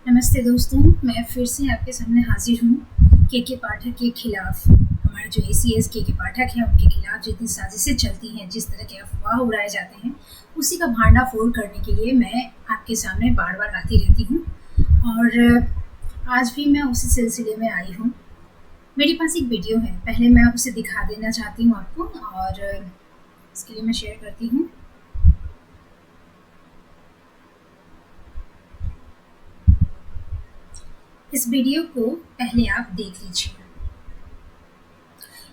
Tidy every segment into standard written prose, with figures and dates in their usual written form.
नमस्ते दोस्तों, मैं फिर से आपके सामने हाजिर हूँ। के पाठक के खिलाफ, हमारे जो ACS के पाठक हैं उनके खिलाफ जितनी साजिशें चलती हैं, जिस तरह के अफवाह उड़ाए जाते हैं, उसी का भांडाफोड़ करने के लिए मैं आपके सामने बार बार आती रहती हूँ। और आज भी मैं उसी सिलसिले में आई हूँ। मेरे पास एक वीडियो है, पहले मैं उसे दिखा देना चाहती हूँ आपको, और इसके लिए मैं शेयर करती हूँ। इस वीडियो को पहले आप देख लीजिए।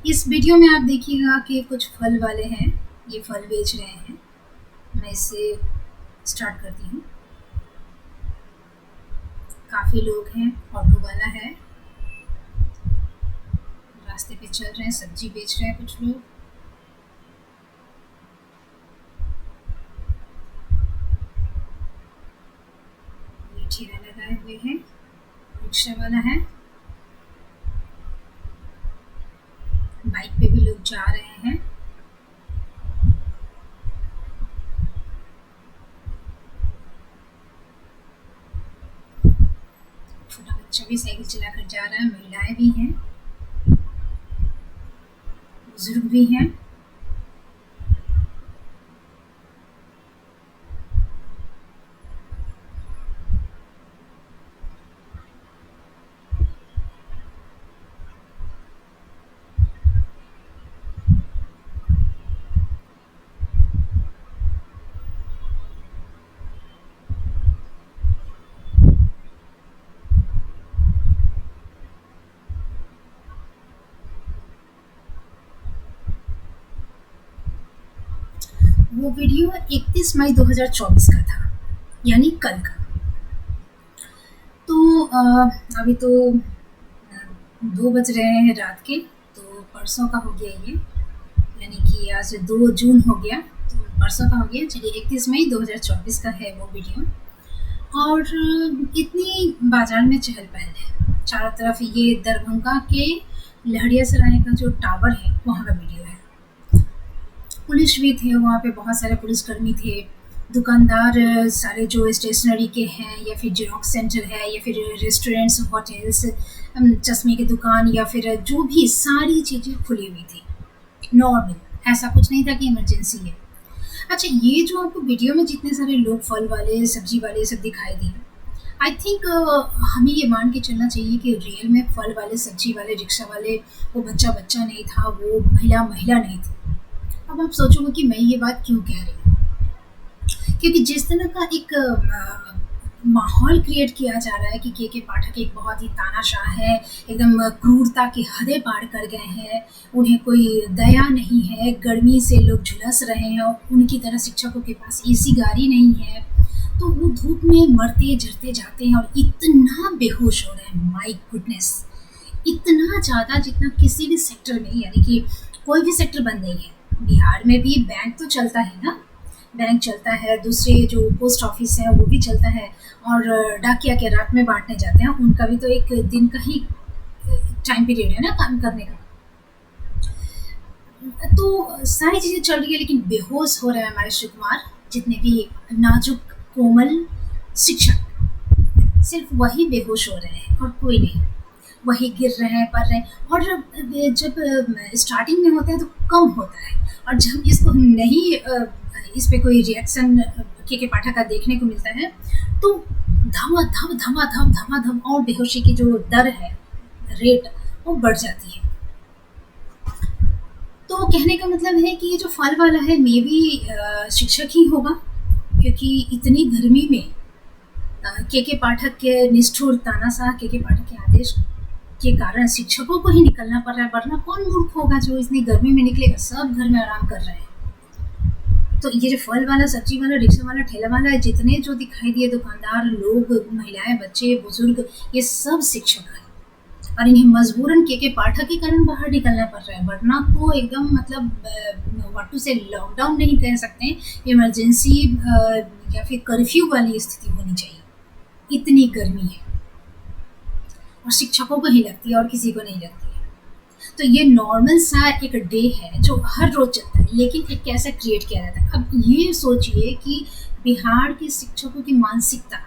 इस वीडियो में आप देखिएगा कि कुछ फल वाले हैं, ये फल बेच रहे हैं। मैं इसे स्टार्ट करती हूँ। काफ़ी लोग हैं, ऑटो वाला है, रास्ते पे चल रहे हैं, सब्जी बेच रहे हैं कुछ लोग। ये ठेला लगाए हुए हैं, रिक्शा वाला है, बाइक पे भी लोग जा रहे हैं। छोटा बच्चा भी साइकिल चलाकर जा रहा है, महिलाएं भी हैं, बुजुर्ग भी हैं। वो वीडियो 31 मई 2024 का था, यानी कल का। तो अभी तो 2 बज रहे हैं रात के, तो परसों का हो गया ये, यानी कि आज 2 जून हो गया, तो परसों का हो गया। चलिए, 31 मई 2024 का है वो वीडियो। और इतनी बाजार में चहल पहल है, चारों तरफ। ये दरभंगा के लहरियासराय का जो टावर है, वहाँ का वीडियो है। पुलिस भी थे वहाँ पे, बहुत सारे पुलिसकर्मी थे, दुकानदार सारे जो स्टेशनरी के हैं, या फिर जेरोक्स सेंटर है, या फिर रेस्टोरेंट्स, होटल्स, चश्मे की दुकान, या फिर जो भी, सारी चीज़ें खुली हुई थी नॉर्मल। ऐसा कुछ नहीं था कि इमरजेंसी है। अच्छा, ये जो आपको वीडियो में जितने सारे लोग, फल वाले, सब्जी वाले, सब दिखाई दिए, आई थिंक हमें ये मान के चलना चाहिए कि रियल में फल वाले, सब्जी वाले, रिक्शा वाले, वो बच्चा बच्चा नहीं था, वो महिला महिला नहीं थी। अब आप सोचोगे कि मैं ये बात क्यों कह रही हूँ, क्योंकि जिस तरह का एक माहौल क्रिएट किया जा रहा है कि के पाठक एक बहुत ही तानाशाह है, एकदम क्रूरता की हदें पार कर गए हैं, उन्हें कोई दया नहीं है, गर्मी से लोग झुलस रहे हैं, और उनकी तरह शिक्षकों के पास AC गाड़ी नहीं है, तो वो धूप में मरते झरते जाते हैं और इतना बेहोश हो रहे हैं। माय गुडनेस, इतना ज़्यादा जितना किसी भी सेक्टर में, यानी कि कोई भी सेक्टर बंद नहीं है। बिहार में भी बैंक तो चलता है ना, बैंक चलता है, दूसरे जो पोस्ट ऑफिस है वो भी चलता है, और डाकिया के रात में बांटने जाते हैं, उनका भी तो एक दिन का ही टाइम पीरियड है ना काम करने का। तो सारी चीज़ें चल रही है, लेकिन बेहोश हो रहे हैं हमारे शिवकुमार, जितने भी नाजुक कोमल शिक्षक, सिर्फ वही बेहोश हो रहे हैं और कोई नहीं। वही गिर रहे हैं, पड़ रहे हैं। और जब स्टार्टिंग में होता है तो कम होता है, और जब इसको नहीं इस पे कोई रिएक्शन के पाठक का देखने को मिलता है, तो धमाधम धमाधम धमाधम और बेहोशी की जो दर है, रेट, वो बढ़ जाती है। तो कहने का मतलब है कि ये जो फल वाला है, मे बी शिक्षक ही होगा, क्योंकि इतनी गर्मी में के पाठक के निष्ठुर तानाशाह के पाठक के आदेश के कारण शिक्षकों को ही निकलना पड़ रहा है, वरना कौन मूर्ख होगा जो इतनी गर्मी में निकलेगा। सब घर में आराम कर रहे हैं। तो ये जो फल वाला, सब्जी वाला, रिक्शा वाला, ठेला वाला, जितने जो दिखाई दिए दुकानदार लोग, महिलाएं, बच्चे, बुजुर्ग, ये सब शिक्षक हैं, और इन्हें मजबूरन के पाठक के कारण बाहर निकलना पड़ रहा है, वरना तो एकदम मतलब वाटू से लॉकडाउन नहीं कह सकते, इमरजेंसी या फिर कर्फ्यू वाली स्थिति होनी चाहिए। इतनी गर्मी है, और शिक्षकों को ही लगती है और किसी को नहीं लगती है। तो ये नॉर्मल सा एक डे है जो हर रोज चलता है, लेकिन एक कैसा क्रिएट किया जाता है। अब ये सोचिए कि बिहार के शिक्षकों की मानसिकता,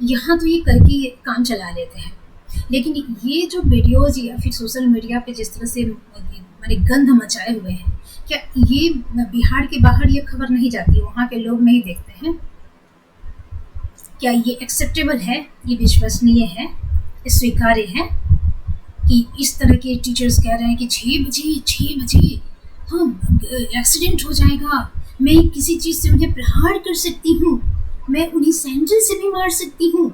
यहाँ तो ये करके काम चला लेते हैं। लेकिन ये जो वीडियोज़ या फिर सोशल मीडिया पे जिस तरह से माने गंध मचाए हुए हैं, क्या ये बिहार के बाहर ये खबर नहीं जाती? वहाँ के लोग नहीं देखते हैं? क्या ये एक्सेप्टेबल है? ये विश्वसनीय है? ये स्वीकार्य है कि इस तरह के टीचर्स कह रहे हैं कि 6 बजे हाँ एक्सीडेंट हो जाएगा, मैं किसी चीज़ से उन्हें प्रहार कर सकती हूँ, मैं उन्हें सैंडल से भी मार सकती हूँ।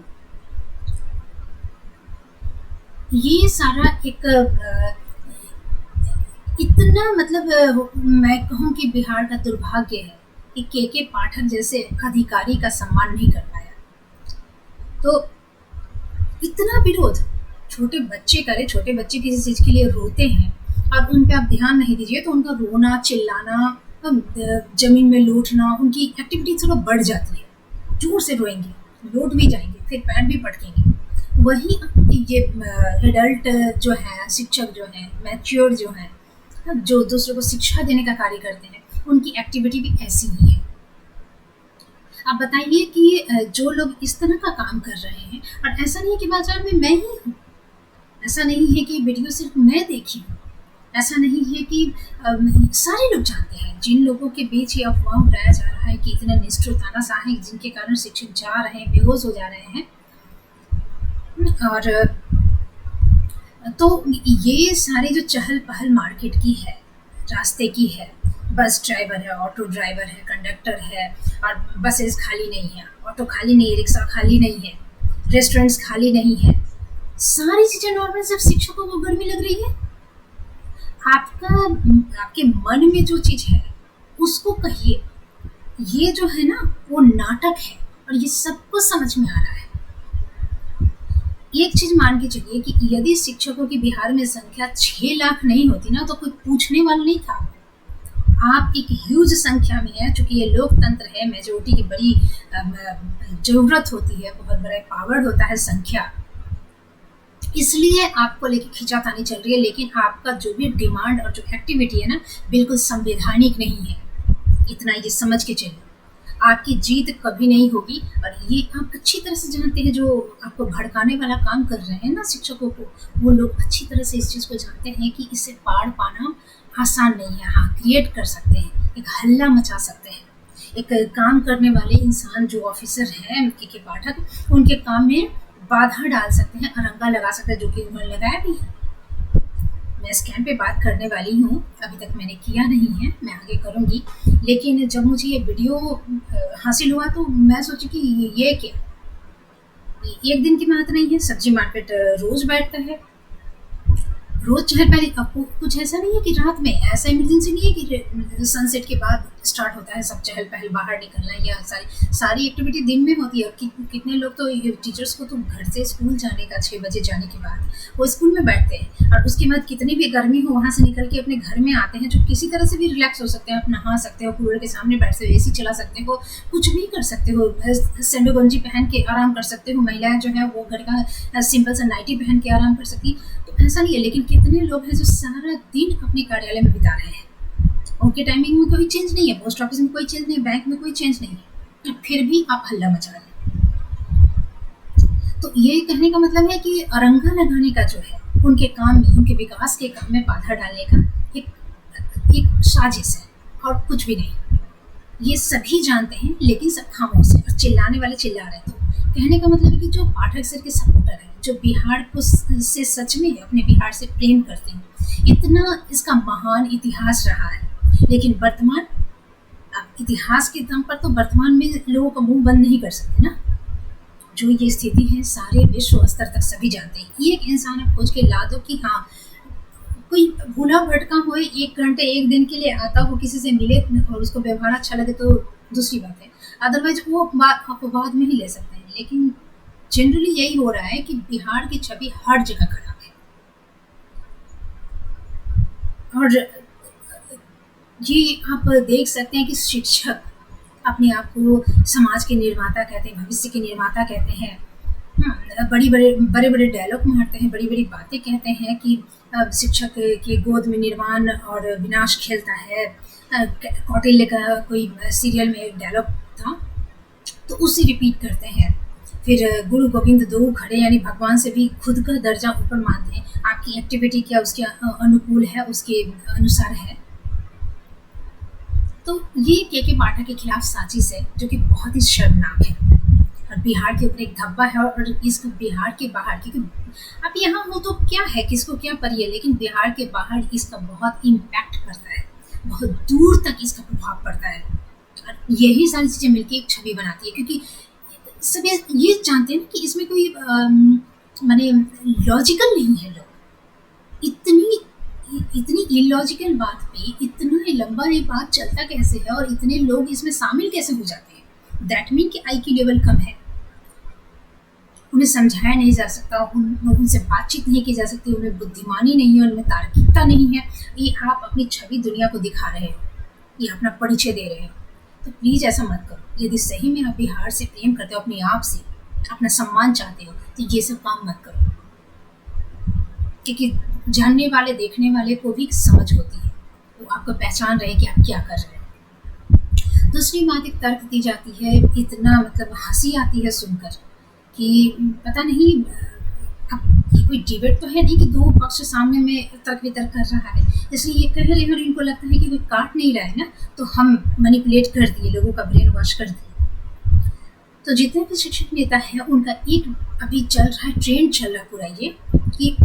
ये सारा एक इतना मतलब मैं कहूँ कि बिहार का दुर्भाग्य है कि के पाठक जैसे अधिकारी का सम्मान नहीं कर पाया। तो इतना विरोध छोटे बच्चे करे, छोटे बच्चे किसी चीज़ के लिए रोते हैं और उन पे आप ध्यान नहीं दीजिए तो उनका रोना चिल्लाना, ज़मीन में लौटना, उनकी एक्टिविटी थोड़ा बढ़ जाती है। जोर से रोएंगे, लौट भी जाएंगे, फिर पैर भी पटकेंगे। वही ये एडल्ट जो हैं, शिक्षक जो हैं, मैच्योर जो हैं, जो दूसरों को शिक्षा देने का कार्य करते हैं, उनकी एक्टिविटी भी ऐसी ही है। आप बताइए कि जो लोग इस तरह का काम कर रहे हैं, और ऐसा नहीं है कि बाजार में मैं ही हूँ, ऐसा नहीं है कि वीडियो सिर्फ मैं देखी हूँ, ऐसा नहीं है कि सारे लोग जानते हैं। जिन लोगों के बीच ये अफवाह उड़ाया जा रहा है कि इतने निष्ठुर तानाशाह हैं जिनके कारण शिक्षक जा रहे हैं, बेहोश हो जा रहे हैं, और तो ये सारी जो चहल पहल मार्केट की है, रास्ते की है, बस ड्राइवर है, ऑटो ड्राइवर है, कंडक्टर है, और बसेस खाली नहीं है, ऑटो खाली नहीं है, रिक्शा खाली नहीं है, रेस्टोरेंट्स खाली नहीं है, सारी चीज़ें नॉर्मल, सिर्फ शिक्षकों को गर्मी लग रही है। आपके मन में जो चीज़ है उसको कहिए। ये जो है ना वो नाटक है और ये सबको समझ में आ रहा है। एक चीज मान के चलिए कि यदि शिक्षकों की बिहार में संख्या 6 लाख नहीं होती ना तो कोई पूछने वाला नहीं था। आप एक ह्यूज संख्या में है, चूंकि ये लोकतंत्र है, मेजोरिटी की बड़ी जरूरत होती है, बहुत बड़ा पावर होता है संख्या, इसलिए आपको लेके खींचातानी चल रही है। लेकिन आपका जो भी डिमांड और जो एक्टिविटी है ना बिल्कुल संवैधानिक नहीं है, इतना ये समझ के चलिए। आपकी जीत कभी नहीं होगी, और ये आप अच्छी तरह से जानते हैं। जो आपको भड़काने वाला काम कर रहे हैं ना शिक्षकों को, वो लोग अच्छी तरह से इस चीज़ को जानते हैं कि इसे पार पाना आसान नहीं है। हाँ, क्रिएट कर सकते हैं, एक हल्ला मचा सकते हैं। एक काम करने वाले इंसान जो ऑफिसर हैं के पाठक, उनके काम में बाधा डाल सकते हैं, अरंगा लगा सकते हैं, जो कि उन्होंने लगाया भी है। मैं स्कैम पे बात करने वाली हूँ, अभी तक मैंने किया नहीं है, मैं आगे करूँगी। लेकिन जब मुझे ये वीडियो हासिल हुआ तो मैं सोची कि ये क्या, ये एक दिन की बात नहीं है। सब्जी मार्केट रोज बैठता है, रोज चहल पहल। आपको कुछ ऐसा नहीं है कि रात में, ऐसा इमरजेंसी नहीं है कि सनसेट के बाद स्टार्ट होता है सब चहल पहल, बाहर निकलना, या सारी एक्टिविटी दिन में होती है। और कितने लोग तो टीचर्स को तो घर से स्कूल जाने का 6 बजे जाने के बाद वो स्कूल में बैठते हैं, और उसके बाद कितनी भी गर्मी हो वहाँ से निकल के अपने घर में आते हैं, जो किसी तरह से भी रिलैक्स हो सकते हैं। आप नहा सकते हो, कूलर के सामने बैठते हो, AC चला सकते हो, कुछ भी कर सकते हो, सैंडो गंजी पहन के आराम कर सकते हो। महिलाएं जो है वो घर का सिंपल सा नाइटी पहन के आराम कर सकती, तो ऐसा नहीं है। लेकिन कितने लोग हैं जो सारा दिन अपने कार्यालय में बिता रहे हैं, उनके टाइमिंग में कोई चेंज नहीं है, पोस्ट ऑफिस में कोई चेंज नहीं, बैंक में कोई चेंज नहीं है, फिर भी आप हल्ला मचा रहे हैं। तो ये कहने का मतलब है कि अरंगा लगाने का जो है, उनके काम में, उनके विकास के काम में बाधा डालने का एक साजिश है, और कुछ भी नहीं। ये सभी जानते हैं, लेकिन सब खामोश है, और चिल्लाने वाले चिल्ला रहे। तो कहने का मतलब है कि जो पाठक सर के सपोर्टर हैं, जो बिहार को से सच में अपने बिहार से प्रेम करते हैं, इतना इसका महान इतिहास रहा है, लेकिन वर्तमान इतिहास के दम पर तो वर्तमान में लोगों का मुंह बंद नहीं कर सकते ना। जो ये स्थिति है सारे विश्व स्तर तक सभी जानते हैं। एक इंसान आप खोज के ला दो कि हाँ कोई भूला भटका हो, 1 घंटे 1 दिन के लिए आता हो, किसी से मिले और उसको व्यवहार अच्छा लगे तो दूसरी बात है, अदरवाइज वो बात आपको बाद में ही ले सकते हैं। लेकिन जनरली यही हो रहा है कि बिहार की छवि हर जगह खराब है, और ये आप देख सकते हैं कि शिक्षक अपने आप को समाज के निर्माता कहते हैं, भविष्य के निर्माता कहते हैं। बड़े बड़े डायलॉग मारते हैं, बड़ी बड़ी बातें कहते हैं कि शिक्षक के गोद में निर्वाण और विनाश खेलता है। कौटिल्य का कोई सीरियल में एक डायलॉग था, तो उसे रिपीट करते हैं। फिर गुरु गोविंद दो खड़े, यानी भगवान से भी खुद का दर्जा ऊपर मानते हैं। आपकी एक्टिविटी क्या उसके अनुकूल है, उसके अनुसार है। तो ये के पाठक के खिलाफ साजिश है, जो कि बहुत ही शर्मनाक है। और बिहार के ऊपर एक धब्बा है, और इस बिहार के बाहर, क्योंकि अब यहाँ हो तो क्या है, किसको क्या परी है, लेकिन बिहार के बाहर इसका बहुत इम्पैक्ट पड़ता है, बहुत दूर तक इसका प्रभाव पड़ता है। और यही सारी चीज़ें मिलकर एक छवि बनाती है, क्योंकि सभी ये जानते हैं ना कि इसमें कोई माने लॉजिकल नहीं है। लोग इतनी इतनी इलॉजिकल बात पे इतना लंबा ये बात चलता कैसे है, और इतने लोग इसमें शामिल कैसे हो जाते हैं। दैट मीन कि आई की लेवल कम है, उन्हें समझाया नहीं जा सकता, उनसे बातचीत नहीं की जा सकती, उनमें बुद्धिमानी नहीं है, उनमें तार्किकता नहीं है। ये आप अपनी छवि दुनिया को दिखा रहे हो, ये अपना परिचय दे रहे हो। तो प्लीज़ ऐसा मत करो। यदि सही में आप बिहार से प्रेम करते हो, अपने आप से अपना सम्मान चाहते हो, तो ये सब काम मत करो, क्योंकि जानने वाले देखने वाले को भी समझ होती है, वो आपको पहचान रहे कि आप क्या कर रहे हैं। दूसरी बात, एक तर्क दी जाती है, इतना मतलब हंसी आती है सुनकर कि पता नहीं, अब ये कोई डिबेट तो है नहीं कि दो पक्ष सामने में तर्क वितर्क कर रहा है, इसलिए ये कह रहे हैं और इनको लगता है कि कोई काट नहीं रहा है ना, तो हम मैनिपुलेट कर दिए, लोगों का ब्रेन वॉश कर दिए। तो जितने भी शिक्षक नेता हैं, उनका एक अभी चल रहा है, ट्रेंड चल रहा है पूरा ये, कि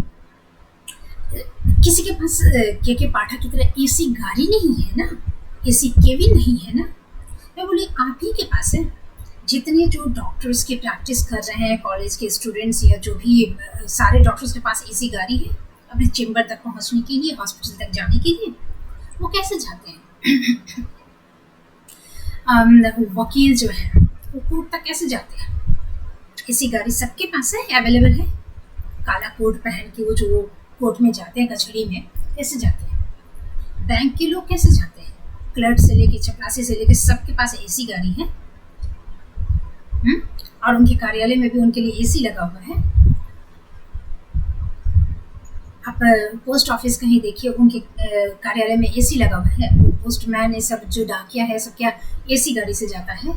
किसी के पास के पाठक की तरह एसी गाड़ी नहीं है ना, एसी केबिन नहीं है ना। मैं बोली आप ही के पास है। जितने जो डॉक्टर्स की प्रैक्टिस कर रहे हैं, कॉलेज के स्टूडेंट्स या जो भी, सारे डॉक्टर्स के पास एसी गाड़ी है अपने चेम्बर तक पहुंचने के लिए, हॉस्पिटल तक जाने के लिए। वो कैसे जाते हैं? वकील जो है वो कोर्ट तक कैसे जाते हैं? एसी गाड़ी सबके पास है, अवेलेबल है। काला कोट पहन के वो जो कोर्ट में जाते हैं, कचहरी में कैसे जाते हैं? बैंक के लोग कैसे जाते हैं? क्लर्क से लेके चपरासी से लेके सबके पास एसी गाड़ी है। और उनके कार्यालय में भी उनके लिए एसी लगा हुआ है। आप पोस्ट ऑफिस कहीं देखिए, उनके कार्यालय में एसी लगा हुआ है। वो पोस्टमैन, ये सब जो डाकिया है, सब क्या एसी गाड़ी से जाता है?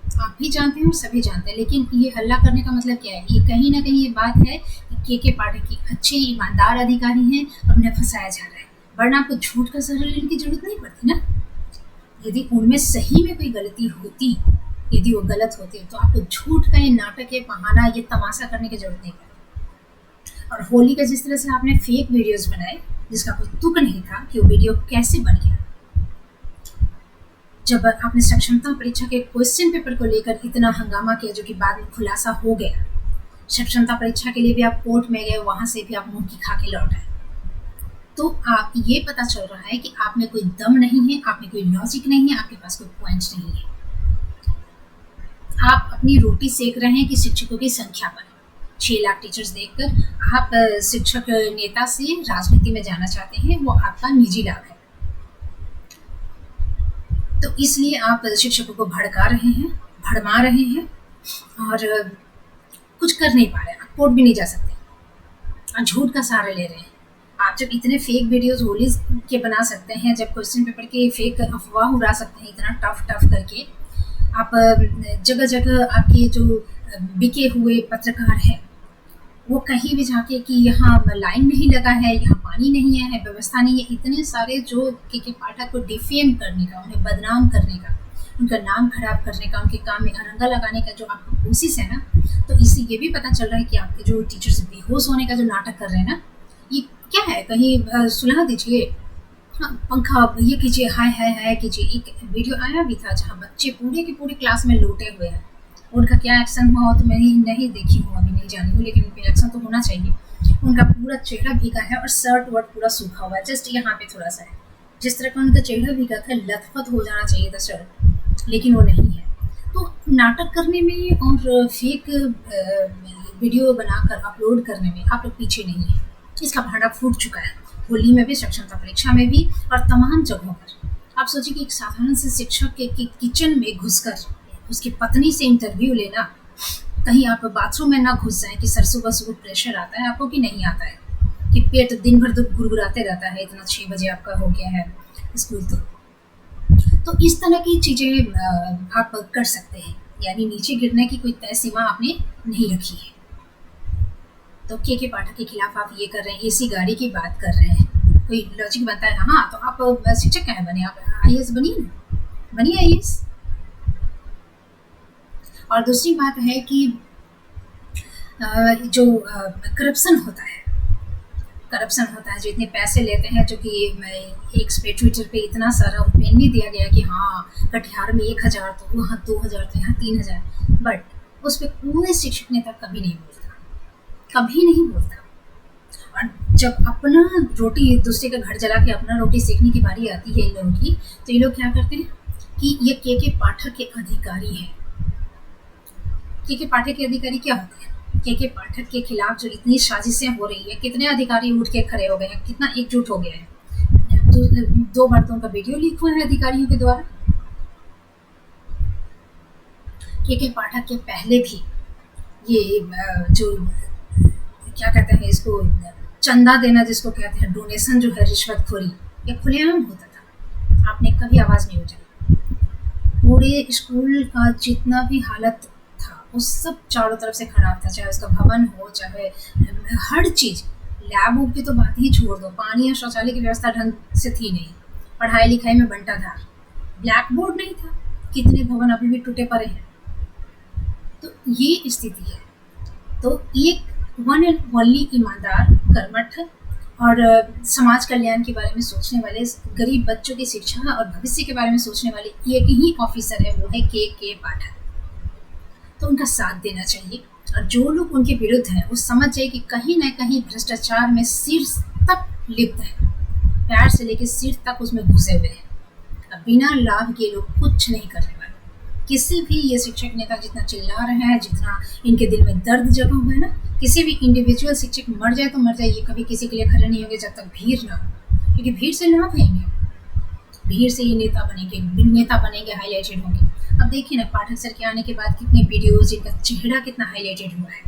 आप भी जानते हैं और सभी जानते हैं, लेकिन ये हल्ला करने का मतलब क्या है? ये कहीं ना कहीं ये बात है कि के पाठक की अच्छे ईमानदार अधिकारी हैं और उन्हें फंसाया जा रहा है, वरना आपको झूठ का सहारा लेने की जरूरत नहीं पड़ती ना। यदि उनमें सही में कोई गलती होती, यदि वो गलत होते, तो आपको झूठ का ये नाटक, ये बहाना, ये तमाशा करने की जरूरत नहीं पड़ती। और होली का जिस तरह से आपने फेक वीडियोस बनाए, जिसका कोई तुक नहीं था कि वो वीडियो कैसे बन गया। जब आपने सक्षमता परीक्षा के क्वेश्चन पेपर को लेकर इतना हंगामा किया, जो कि बाद में खुलासा हो गया, सक्षमता परीक्षा के लिए भी आप कोर्ट में गए, वहां से भी आप मुंह की खा के लौट आए, तो आप ये पता चल रहा है कि आप में कोई दम नहीं है, आप में कोई लॉजिक नहीं है, आपके पास कोई पॉइंट नहीं है। आप अपनी रोटी सेक रहे हैं कि शिक्षकों की संख्या पर 6 लाख टीचर्स देखकर आप शिक्षक नेता से राजनीति में जाना चाहते हैं, वो आपका निजी लाभ है। तो इसलिए आप शिक्षकों को भड़का रहे हैं, भड़मा रहे हैं, और कुछ कर नहीं पा रहे। आप कोर्ट भी नहीं जा सकते, आप झूठ का सहारा ले रहे हैं। आप जब इतने फेक वीडियोस होली के बना सकते हैं, जब क्वेश्चन पेपर के फेक अफवाह उड़ा सकते हैं इतना टफ करके, आप जगह जगह आपके जो बिके हुए पत्रकार हैं, वो कहीं भी जाके कि यहाँ लाइन नहीं लगा है, यहाँ पानी नहीं है, व्यवस्था नहीं है, इतने सारे जो के पाठक को डिफेम करने का, उन्हें बदनाम करने का, उनका नाम खराब करने का, उनके काम में अरंगा लगाने का जो आपकी कोशिश है ना, तो इससे ये भी पता चल रहा है कि आपके जो टीचर्स बेहोश होने का जो नाटक कर रहे हैं ना, ये क्या है? कहीं सुलह दीजिए, हाँ, पंखा ये कीजिए, हाय हाय हाय कीजिए। एक वीडियो आया भी था जहाँ बच्चे पूरे के पूरे क्लास में लौटे हुए हैं, उनका क्या एक्शन हुआ तो मैं नहीं देखी हूँ, अभी नहीं जानी हूँ, लेकिन उनका एक्शन तो होना चाहिए। उनका पूरा चेहरा भीगा है और शर्ट वर्ट पूरा सूखा हुआ है, जस्ट यहाँ पे थोड़ा सा है। जिस तरह का उनका चेहरा भीगा था, लथपथ हो जाना चाहिए था शर्ट, लेकिन वो नहीं है। तो नाटक करने में और फेक वीडियो बनाकर अपलोड करने में आप लोग पीछे नहीं है। इसका भांडा फूट चुका है, होली में भी, सक्षमता परीक्षा में भी, और तमाम जगहों पर। आप सोचिए कि एक साधारण से शिक्षक के किचन में घुसकर उसकी पत्नी से इंटरव्यू लेना, कहीं आप बाथरूम में ना घुस जाए कि सर सुबह प्रेशर आता है आपको कि नहीं आता है, कि पेट दिन भर तो गुरगुराते रहता है, इतना 6 बजे आपका हो गया है स्कूल। तो इस तरह की चीज़ें आप कर सकते हैं, यानी नीचे गिरने की कोई तय सीमा आपने नहीं रखी है। तो के पाठक के खिलाफ आप ये कर रहे हैं, एसी गाड़ी की बात कर रहे हैं, कोई लॉजिक बनता है? हाँ, तो आप शिक्षक कहाँ बने, आप आईएएस बनिए ना, बनिए आईएएस। और दूसरी बात है कि जो करप्शन होता है, जो इतने पैसे लेते हैं, जो कि एक पे ट्विटर पे इतना सारा ओपिनियन दिया गया कि हाँ कटिहार में 1000 तो वहाँ 2000 तो यहाँ 3000, बट उस पर कोई शिक्षक नेता कभी नहीं बोलता। और जब अपना रोटी दूसरे का घर जला के अपना रोटी सेकने की बारी आती है इन लोगों की, तो ये लोग क्या करते हैं कि ये के पाठक के अधिकारी हैं। के पाठक के अधिकारी क्या होते हैं? के पाठक के खिलाफ जो इतनी साजिशें हो रही है, कितने अधिकारी उठ के खड़े हो गए हैं, कितना एकजुट हो गया है। 2 बार तो उनका वीडियो लीक हुआ है अधिकारियों के द्वारा। के पाठक के पहले भी ये जो क्या कहते हैं इसको, चंदा देना जिसको कहते हैं, डोनेशन जो है, रिश्वतखोरी, ये खुलेआम होता था, आपने कभी आवाज़ नहीं उठाई। पूरे स्कूल का जितना भी हालत था वो सब चारों तरफ से खराब था, चाहे उसका भवन हो, चाहे हर चीज़, लैब की तो बात ही छोड़ दो, पानी और शौचालय की व्यवस्था ढंग से थी नहीं, पढ़ाई लिखाई में बंटाधार, ब्लैक बोर्ड नहीं था, कितने भवन अभी भी टूटे पड़े हैं। तो ये स्थिति है। तो एक वन एंड ओनली ईमानदार, कर्मठ और समाज कल्याण के बारे में सोचने वाले, गरीब बच्चों की शिक्षा और भविष्य के बारे में सोचने वाले एक ही ऑफिसर है, वो है के पाठक। तो उनका साथ देना चाहिए, और जो लोग उनके विरुद्ध हैं वो समझ जाए कि कहीं ना कहीं भ्रष्टाचार में शीर्ष तक लिप्त है, पैर से लेकर सिर तक उसमें घुसे हुए हैं। अब बिना लाभ के लोग कुछ नहीं करने वाले। किसी भी ये शिक्षक नेता जितना चिल्ला रहे हैं, जितना इनके दिल में दर्द जगा हुआ है ना, किसी भी इंडिविजुअल शिक्षक मर जाए तो मर जाए, ये कभी किसी के लिए खड़े नहीं होंगे जब तक भीड़ ना हो, क्योंकि भीड़ से लाभ है इन्हें, भीड़ से ये नेता बनेंगे, हाईलाइटेड होंगे। अब देखिए ना, पाठक सर के आने के बाद कितने वीडियोज, इनका चेहरा कितना हाईलाइटेड हुआ है।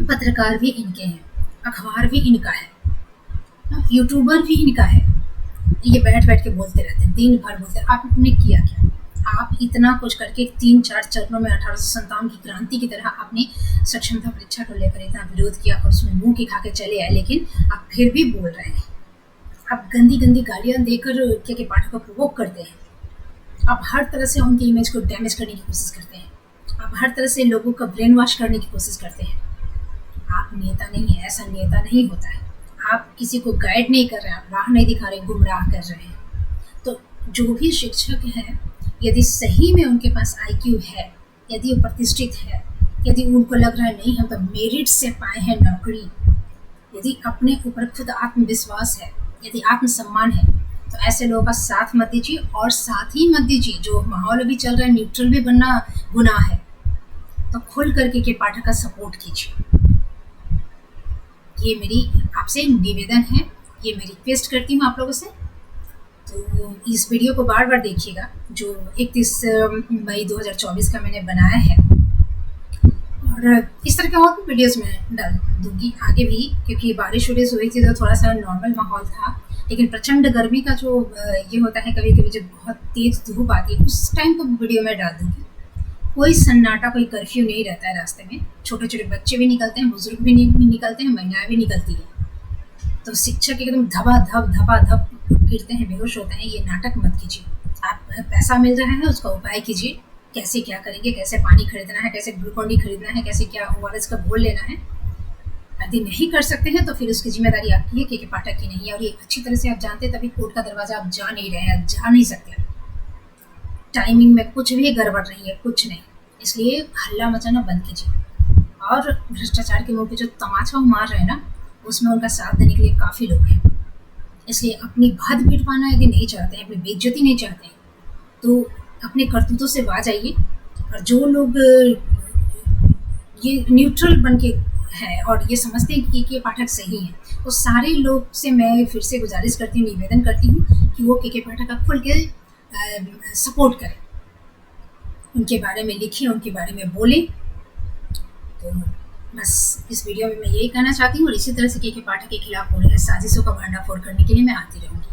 पत्रकार भी इनके हैं, अखबार भी इनका है, यूट्यूबर भी इनका है। ये बैठ के बोलते रहते हैं, दिन भर बोलते हैं। आपने किया क्या? आप इतना कुछ करके 3-4 चरणों में 1857 की क्रांति की तरह आपने सक्षमता परीक्षा को लेकर इतना विरोध किया और उसमें मुंह की खा के चले आए, लेकिन आप फिर भी बोल रहे हैं। आप गंदी गालियां देकर के पाठक को प्रोवोक करते हैं। आप हर तरह से उनकी इमेज को डैमेज करने की कोशिश करते हैं। आप हर तरह से लोगों का ब्रेन वॉश करने की कोशिश करते हैं। आप नेता नहीं है, ऐसा नेता नहीं होता है। आप किसी को गाइड नहीं कर रहे हैं, आप राह नहीं दिखा रहे, गुमराह कर रहे हैं। तो जो भी शिक्षक हैं, यदि सही में उनके पास IQ है, यदि वो प्रतिष्ठित है, यदि उनको लग रहा है नहीं हम तो मेरिट से पाए हैं नौकरी, यदि अपने ऊपर खुद आत्मविश्वास है, यदि आत्मसम्मान है, तो ऐसे लोगों का साथ मत दीजिए। और साथ ही मत दीजिए जो माहौल अभी चल रहा है, न्यूट्रल भी बनना गुनाह है, तो खुल करके के पाठक का सपोर्ट कीजिए। ये मेरी आपसे निवेदन है, ये मैं रिक्वेस्ट करती हूँ आप लोगों से। तो इस वीडियो को बार बार देखिएगा, जो 31 मई 2024 का मैंने बनाया है, और इस तरह के और भी वीडियोस मैं डाल दूँगी आगे भी, क्योंकि बारिश हुई थी तो थोड़ा सा नॉर्मल माहौल था। लेकिन प्रचंड गर्मी का जो ये होता है, कभी कभी जब बहुत तेज़ धूप आती है, उस टाइम तो वीडियो में डाल दूँगी। कोई सन्नाटा, कोई कर्फ्यू नहीं रहता है रास्ते में। छोटे छोटे बच्चे भी निकलते हैं, बुजुर्ग भी निकलते हैं, महिलाएं भी निकलती हैं। तो शिक्षक एकदम धपा गिरते हैं, बेहोश होते हैं। ये नाटक मत कीजिए। आप पैसा मिल रहा है, उसका उपाय कीजिए। कैसे क्या करेंगे, कैसे पानी खरीदना है, कैसे ग्लूकोन-डी खरीदना है, कैसे क्या ORS का घोल लेना है। यदि नहीं कर सकते हैं तो फिर उसकी जिम्मेदारी आपकी है, के पाठक की नहीं है। और ये अच्छी तरह से आप जानते हैं, तभी कोर्ट का दरवाजा आप जा नहीं रहे हैं, जा नहीं सकते। टाइमिंग में कुछ भी गड़बड़ नहीं है, कुछ नहीं। इसलिए हल्ला मचाना बंद कीजिए। और भ्रष्टाचार के मुंह पे जो तमाचा मार रहे हैं ना, उसमें उनका साथ देने के लिए काफ़ी लोग हैं। इसलिए अपनी भद पिटवाना यदि नहीं चाहते हैं, अपनी बेइज्जती नहीं चाहते हैं, तो अपने करतूतों से बाज आइए। और जो लोग ये न्यूट्रल बन के हैं और ये समझते हैं कि के पाठक सही हैं, वो सारे लोग से मैं फिर से गुजारिश करती हूँ, निवेदन करती हूँ कि वो के पाठक का खुल के सपोर्ट करें, उनके बारे में लिखें, उनके बारे में बोलें। तो बस इस वीडियो में मैं यही कहना चाहती हूँ, और इसी तरह से के पाठक के खिलाफ हो रहे हैं साजिशों का भंडाफोड़ करने के लिए मैं आती रहूँगी।